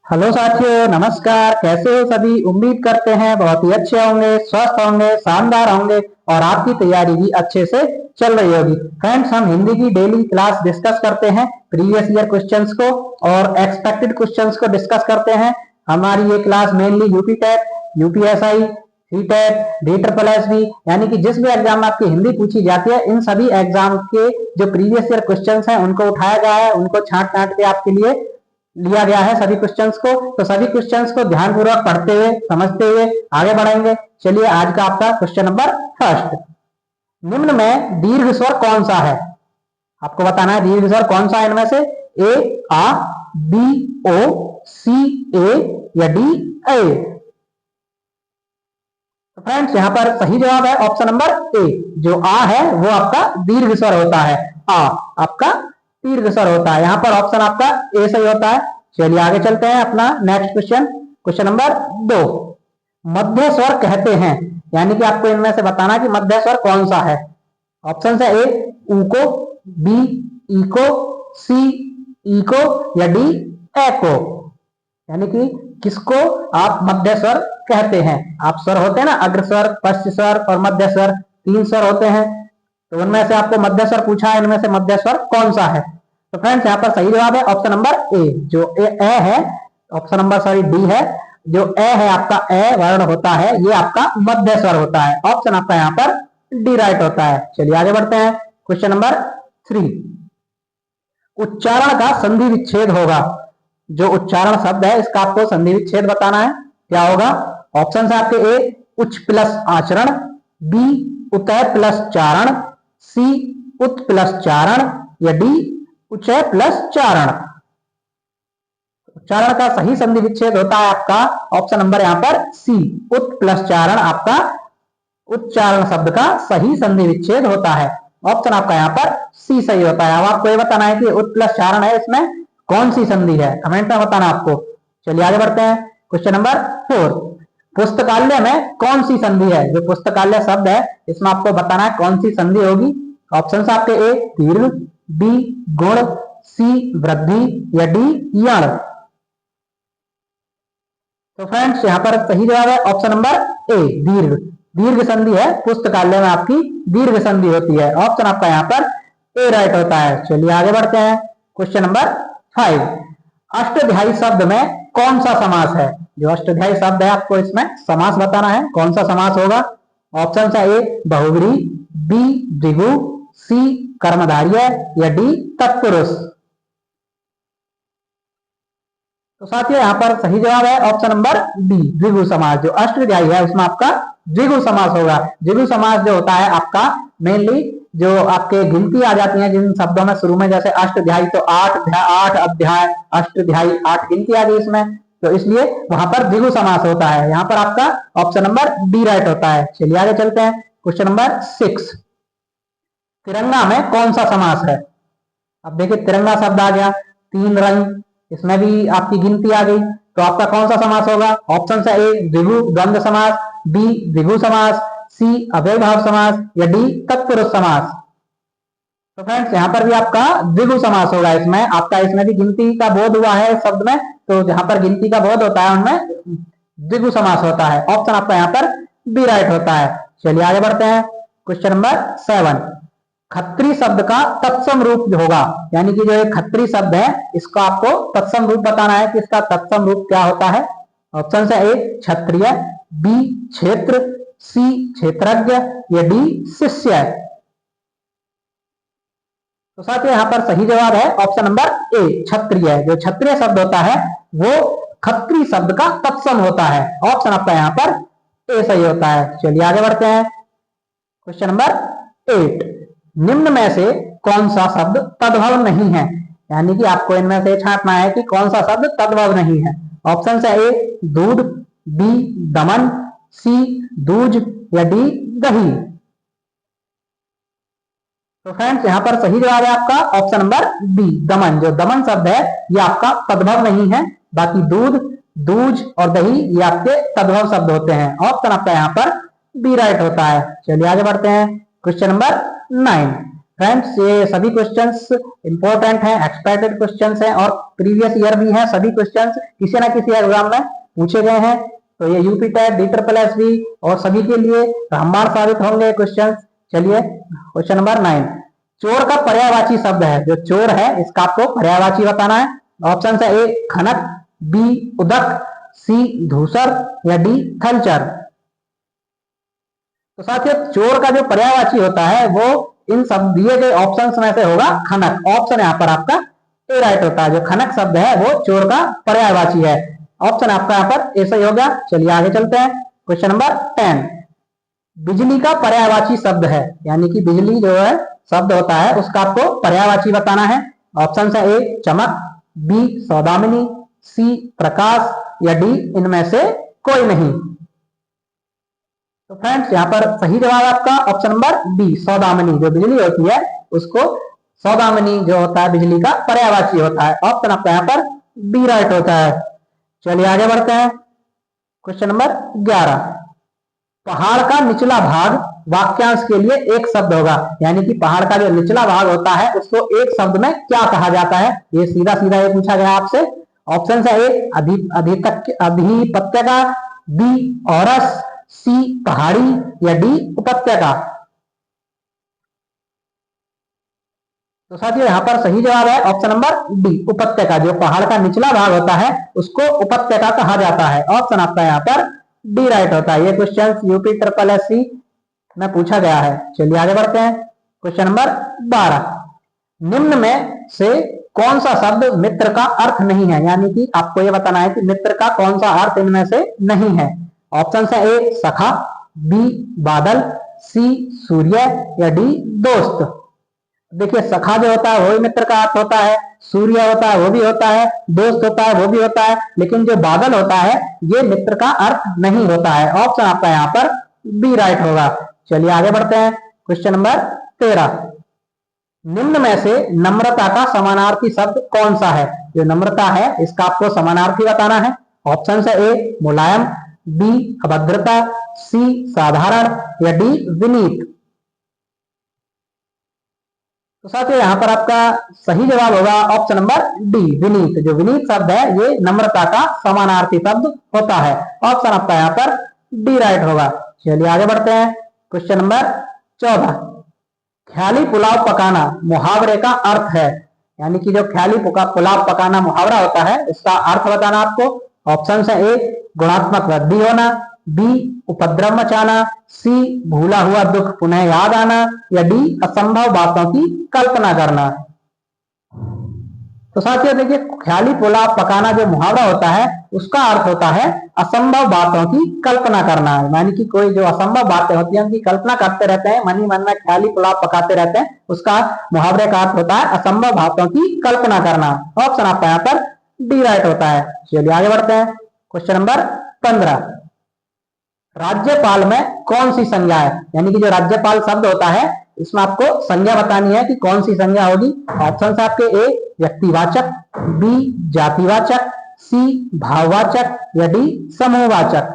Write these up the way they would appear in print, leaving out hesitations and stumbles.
Hello साथियों, नमस्कार। कैसे हो सभी? उम्मीद करते हैं बहुत ही अच्छे होंगे, स्वस्थ होंगे, शानदार होंगे और आपकी तैयारी भी अच्छे से चल रही होगी। फ्रेंड्स, हम हिंदी की डेली क्लास डिस्कस करते हैं, प्रीवियस ईयर क्वेश्चंस को और एक्सपेक्टेड क्वेश्चंस को डिस्कस करते हैं। हमारी ये class mainly UP TET, UPSI, CTET, DSSB यानी कि जिस भी एग्जाम में आपकी हिंदी पूछी जाती है, इन सभी एग्जाम के जो प्रीवियस ईयर क्वेश्चंस हैं उनको उठाया गया है, उनको छांट छांट के आपके लिए लिया गया है सभी क्वेश्चंस को। तो सभी क्वेश्चंस को ध्यानपूर्वक पढ़ते हुए समझते हुए आगे बढ़ेंगे। चलिए, आज का आपका क्वेश्चन नंबर फर्स्ट। निम्न में दीर्घ स्वर कौन सा है? आपको बताना है दीर्घ स्वर कौन सा है इनमें से। ए आ, बी ओ, सी ए या डी ए। तो फ्रेंड्स, यहां पर सही जवाब है ऑप्शन नंबर ए। जो आ है वो आपका दीर्घ स्वर होता है। आ आपका दीर्घ स्वर होता है। यहां पर ऑप्शन आपका ए सही होता है। चलिए आगे चलते हैं अपना नेक्स्ट क्वेश्चन। Question number 2। मध्य स्वर कहते हैं, यानी कि आपको इनमें से बताना कि मध्य स्वर कौन सा है। ऑप्शन है ए ऊ को, बी ई को, सी ई को या डी ए को। यानी कि किसको आप मध्य स्वर कहते हैं। आप स्वर होते हैं ना, अग्र स्वर, पश्च स्वर और मध्य स्वर, 3 स्वर होते हैं। तो उनमें से आपको मध्य स्वर पूछा है, इनमें से मध्य स्वर कौन सा है। तो फ्रेंड्स, यहाँ पर सही जवाब है ऑप्शन नंबर ए। जो ए है, ऑप्शन नंबर डी है। जो ए है आपका, ए वर्ण होता है, ये आपका मध्य स्वर होता है। ऑप्शन आपका यहाँ पर डी राइट होता है। चलिए आगे बढ़ते हैं। Question number 3। उच्चारण का संधि विच्छेद होगा। जो उच्चारण शब्द है इसका आपको संधि विच्छेद बताना है। क्या होगा? ऑप्शन है आपके ए उच्च प्लस आचरण, बी उतय प्लस चारण, सी उत प्लस चारण या डी उच्चय प्लस चारण। उच्चारण का सही संधि विच्छेद होता है आपका ऑप्शन नंबर यहाँ पर सी, उत प्लस चारण आपका उच्चारण शब्द का सही संधि विच्छेद होता है। ऑप्शन आपका यहाँ पर सी सही होता है। अब आपको ये बताना है कि उत प्लस चारण है, इसमें कौन सी संधि है, कमेंट में बताना आपको। चलिए आगे बढ़ते हैं। Question number 4। पुस्तकालय में कौन सी संधि है? जो पुस्तकालय शब्द है इसमें आपको बताना है कौन सी संधि होगी। ऑप्शन आपके ए दीर्घ, बी गुण, सी वृद्धि या डी यण। तो फ्रेंड्स, यहाँ पर सही जवाब है ऑप्शन नंबर ए दीर्घ। दीर्घ संधि है, पुस्तकालय में आपकी दीर्घ संधि होती है। ऑप्शन आपका यहाँ पर ए राइट होता है। चलिए आगे बढ़ते हैं। Question number 5। अष्टाध्यायी शब्द में कौन सा समास है? जो अष्टाध्यायी शब्द है आपको इसमें समास बताना है। कौन सा समास होगा? ऑप्शन है ए बहुव्रीहि, बी द्विगु, सी कर्मधारय या डी तत्पुरुष। तो साथियों, यहाँ पर सही जवाब है ऑप्शन नंबर बी द्विगु समास। जो अष्टाध्यायी है उसमें आपका द्विगु समास होगा। द्विगु समास जो होता है आपका मेनली जो आपके गिनती आ जाती है जिन शब्दों में शुरू में, जैसे अष्टाध्यायी तो 8 अध्याय, अष्टाध्यायी 8 गिनती आ गई इसमें, तो इसलिए वहां पर द्विगु समास होता है। यहाँ पर आपका ऑप्शन नंबर डी राइट होता है। चलिए आगे चलते हैं। Question number 6। तिरंगा में कौन सा समास है? अब देखिए, तिरंगा शब्द आ गया, 3 रंग, इसमें भी आपकी गिनती आ गई, तो आपका कौन सा समास होगा? ऑप्शन है ए द्विगु द्वंद्व समास, बी द्विगु समास, सी अव्ययभाव समास या डी तत्पुरुष समास। तो फ्रेंड्स, यहाँ पर भी आपका द्विगु समास होगा। इसमें आपका, इसमें भी गिनती का बोध हुआ है शब्द में, तो जहां पर गिनती का बोध होता है उनमें द्विगु समास होता है। ऑप्शन आपका यहाँ पर बी राइट होता है। चलिए आगे बढ़ते हैं। Question number 7। खत्री शब्द का तत्सम रूप होगा, यानी कि जो एक खत्री शब्द है इसका आपको तत्सम रूप बताना है कि इसका तत्सम रूप क्या होता है। ऑप्शन है ए क्षत्रिय, बी क्षेत्र, सी क्षेत्रज्ञ या डी शिष्य। तो साथियों, यहाँ पर सही जवाब है ऑप्शन नंबर ए क्षत्रिय। जो क्षत्रिय शब्द होता है वो खत्री शब्द का तत्सम होता है। ऑप्शन आपका यहाँ पर ए सही होता है। चलिए आगे बढ़ते हैं। Question number 8। निम्न में से कौन सा शब्द तद्भव नहीं है? यानी कि आपको इनमें से छांटना है कि कौन सा शब्द तद्भव नहीं है। ऑप्शन है ए दूध, बी दमन, सी दूज या डी दही। तो फ्रेंड्स, यहाँ पर सही जवाब है आपका ऑप्शन नंबर बी दमन। जो दमन शब्द है ये आपका तद्भव नहीं है, बाकी दूध, दूज और दही ये आपके तद्भव शब्द होते हैं। ऑप्शन आपका यहाँ पर बी राइट होता है। चलिए आगे बढ़ते हैं। Question number 9। फ्रेंड्स ये सभी क्वेश्चंस इंपॉर्टेंट हैं, एक्सपेक्टेड क्वेश्चंस हैं और प्रीवियस ईयर भी हैं। सभी क्वेश्चंस किसी ना किसी एग्जाम में पूछे गए हैं। तो ये यूपी टेट, DSSB और सभी के लिए रामबाण साबित होंगे क्वेश्चंस। चलिए क्वेश्चन नंबर 9, चोर का पर्यायवाची शब्द है। जो चोर है इसका आपको पर्यायवाची बताना है। ऑप्शन है ए खनक, बी उदक, सी धूसर या डी खलचर। तो साथियों चोर का जो पर्यायवाची होता है वो इन सब दिए गए ऑप्शंस में से होगा खनक। ऑप्शन यहाँ पर आपका ए राइट होता है। जो खनक शब्द है वो चोर का पर्यायवाची है। ऑप्शन आपका यहाँ पर ए सही हो गया। चलिए आगे चलते हैं। क्वेश्चन नंबर 10, बिजली का पर्यायवाची शब्द है, यानी कि बिजली जो है शब्द होता है उसका आपको पर्यायवाची बताना है। ऑप्शन है ए चमक, बी सौदामिनी, सी प्रकाश या डी इनमें से कोई नहीं। तो फ्रेंड्स यहाँ पर सही जवाब आपका ऑप्शन नंबर बी सौदामिनी। जो बिजली होती है उसको सौदामिनी जो होता है बिजली का पर्यायवाची होता है। ऑप्शन आपका यहाँ पर बी राइट होता है। चलिए आगे बढ़ते हैं। क्वेश्चन नंबर 11, पहाड़ का निचला भाग वाक्यांश के लिए एक शब्द होगा, यानी कि पहाड़ का जो निचला भाग होता है उसको एक शब्द में क्या कहा जाता है। ये सीधा सीधा ये पूछा गया आपसे। ऑप्शन है ए अधिपत्यका, बी औरस, सी पहाड़ी या डी उपत्यका। तो साथियों यहाँ पर सही जवाब है ऑप्शन नंबर डी उपत्यका। जो पहाड़ का निचला भाग होता है उसको उपत्यका कहा जाता है। ऑप्शन आपका यहाँ पर डी राइट होता है। ये क्वेश्चन यूपी SSSC में पूछा गया है। चलिए आगे बढ़ते हैं। क्वेश्चन नंबर 12, निम्न में से कौन सा शब्द मित्र का अर्थ नहीं है, यानी कि आपको ये बताना है कि मित्र का कौन सा अर्थ इनमें से नहीं है। ऑप्शन है ए सखा, बी बादल, सी सूर्य या डी दोस्त। देखिए सखा जो होता है वही मित्र का अर्थ होता है, सूर्य होता है वो भी होता है, दोस्त होता है वो भी होता है, लेकिन जो बादल होता है ये मित्र का अर्थ नहीं होता है। ऑप्शन आपका यहाँ पर बी राइट होगा। चलिए आगे बढ़ते हैं। क्वेश्चन नंबर 13, निम्न में से नम्रता का समानार्थी शब्द कौन सा है। जो नम्रता है इसका आपको समानार्थी बताना है। ऑप्शन है ए मुलायम, बी अभद्रता, सी साधारण या डी विनीत। तो साथियों यहाँ पर आपका सही जवाब होगा ऑप्शन नंबर डी विनीत। जो विनीत शब्द है ये नम्रता का समानार्थी शब्द होता है। ऑप्शन आपका यहाँ पर डी राइट होगा। चलिए आगे बढ़ते हैं। क्वेश्चन नंबर 14, ख्याली पुलाव पकाना मुहावरे का अर्थ है, यानी कि जो ख्याली पुलाव पकाना मुहावरा होता है इसका अर्थ बताना आपको। ऑप्शन है ए गुणात्मक वृद्धि होना, बी उपद्रव मचाना, सी भूला हुआ दुख पुनः याद आना या डी असंभव बातों की कल्पना करना। तो साथियों देखिए ख्याली पुलाव पकाना जो मुहावरा होता है उसका अर्थ होता है असंभव बातों की कल्पना करना, यानी कि कोई जो असंभव बातें होती हैं उनकी कल्पना करते रहते हैं, मन ही मन में ख्याली पुलाव पकाते रहते हैं, उसका मुहावरे का अर्थ होता है असंभव बातों की कल्पना करना। ऑप्शन आपका यहाँ पर डी राइट होता है। चलिए आगे बढ़ते हैं। क्वेश्चन नंबर 15, राज्यपाल में कौन सी संज्ञा है, यानी कि जो राज्यपाल शब्द होता है इसमें आपको संज्ञा बतानी है कि कौन सी संज्ञा होगी। ऑप्शन है आपके ए व्यक्तिवाचक, बी जातिवाचक, सी भाववाचक या डी समूहवाचक।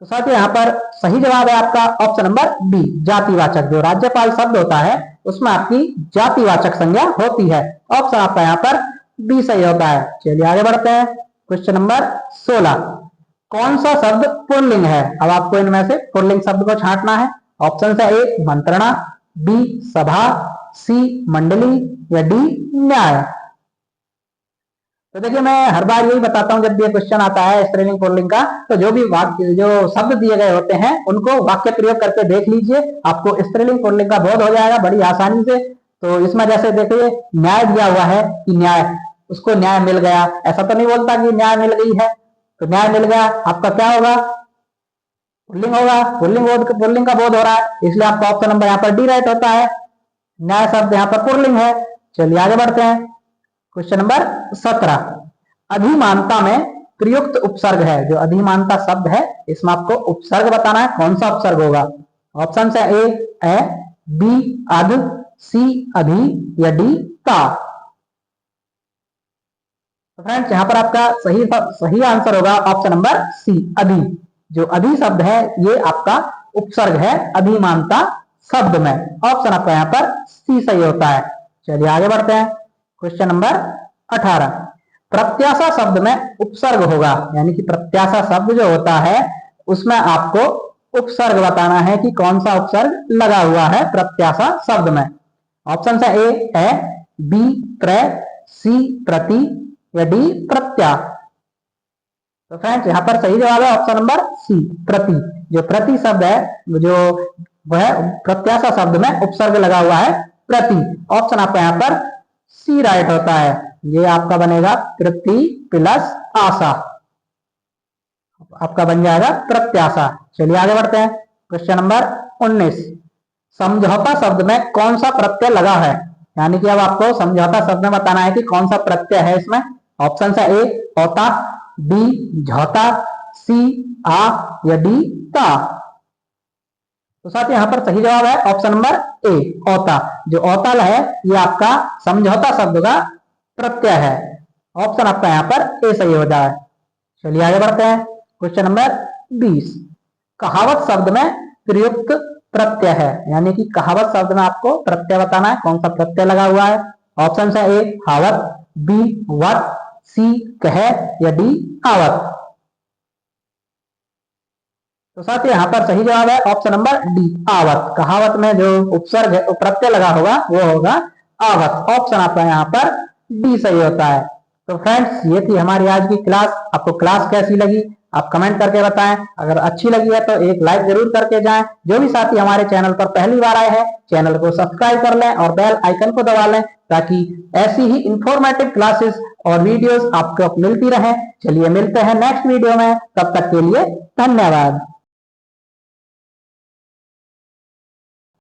तो साथियों यहाँ पर सही जवाब है आपका ऑप्शन नंबर बी जातिवाचक। जो राज्यपाल शब्द होता है उसमें आपकी जातिवाचक संज्ञा होती है। ऑप्शन आपका यहाँ पर बी सही होता है। चलिए आगे बढ़ते हैं। क्वेश्चन नंबर 16, कौन सा शब्द पुल्लिंग है। अब आपको इनमें से पुल्लिंग शब्द को छांटना है। ऑप्शन है ए मंत्रणा, बी सभा, सी मंडली या डी न्याय। तो देखिए मैं हर बार यही बताता हूं जब भी क्वेश्चन आता है स्त्रीलिंग पुल्लिंग का, तो जो भी वाक्य जो शब्द दिए गए होते हैं उनको वाक्य प्रयोग करके देख लीजिए, आपको स्त्रीलिंग पुल्लिंग का बोध हो जाएगा बड़ी आसानी से। तो इसमें जैसे देखिए न्याय दिया हुआ है कि न्याय, उसको न्याय मिल गया, ऐसा तो नहीं बोलता कि न्याय मिल गई है, तो न्याय मिल गया आपका क्या होगा पुल्लिंग होगा। पुल्लिंग का बोध हो रहा है इसलिए आपका ऑप्शन नंबर यहाँ पर डी राइट होता है। न्याय शब्द यहाँ पर पुल्लिंग है। चलिए आगे बढ़ते हैं। क्वेश्चन नंबर 17, अधिमानता में प्रयुक्त उपसर्ग है। जो अधिमानता शब्द है इसमें आपको उपसर्ग बताना है, कौन सा उपसर्ग होगा। ऑप्शन है ए बी अध, सी अधि या डी ता। तो फ्रेंड्स यहाँ पर आपका सही आंसर होगा ऑप्शन नंबर सी अधि। जो अधि शब्द है ये आपका उपसर्ग है अधिमानता शब्द में। ऑप्शन आपका यहाँ पर सी सही होता है। चलिए आगे बढ़ते हैं। क्वेश्चन नंबर 18, प्रत्याशा शब्द में उपसर्ग होगा, यानी कि प्रत्याशा शब्द जो होता है उसमें आपको उपसर्ग बताना है कि कौन सा उपसर्ग लगा हुआ है प्रत्याशा शब्द में। ऑप्शन से ए है, बी त्रय, सी प्रति या डी प्रत्या। तो फ्रेंड्स यहाँ पर सही जवाब है ऑप्शन नंबर सी प्रति। जो प्रति शब्द है जो वह प्रत्याशा शब्द में उपसर्ग लगा हुआ है प्रति। ऑप्शन आपका यहाँ पर सी राइट होता है। ये आपका बनेगा प्रति प्लस आशा, आपका बन जाएगा प्रत्याशा। चलिए आगे बढ़ते हैं। क्वेश्चन नंबर 19, समझौता शब्द में कौन सा प्रत्यय लगा है, यानी कि अब आपको समझौता शब्द में बताना है कि कौन सा प्रत्यय है इसमें। ऑप्शन है ए औता, बी झौता, सी आ या डी ता। तो साथ ही यहाँ पर सही जवाब है ऑप्शन नंबर ए औता। जो औता है ये आपका समझौता शब्द का प्रत्यय है। ऑप्शन आपका यहाँ पर ए सही हो जाए। चलिए आगे बढ़ते हैं। क्वेश्चन नंबर 20, कहावत शब्द में प्रयुक्त प्रत्यय है, यानी कि कहावत शब्द में आपको प्रत्यय बताना है, कौन सा प्रत्यय लगा हुआ है। ऑप्शन है ए हावत, बी वत, सी कह या डी आवत। तो साथ ही यहाँ पर सही जवाब है ऑप्शन नंबर डी आवत। कहावत में जो उपसर्ग है प्रत्यय लगा होगा वो होगा आवत। ऑप्शन आपका यहाँ पर डी सही होता है। तो फ्रेंड्स ये थी हमारी आज की क्लास। आपको क्लास कैसी लगी आप कमेंट करके बताएं। अगर अच्छी लगी है तो एक लाइक जरूर करके जाएं। जो भी साथी हमारे चैनल पर पहली बार आए हैं चैनल को सब्सक्राइब कर लें और बेल आइकन को दबा लें, ताकि ऐसी ही इंफॉर्मेटिव क्लासेस और वीडियोस आपको मिलती रहें। चलिए मिलते हैं नेक्स्ट वीडियो में, तब तक के लिए धन्यवाद।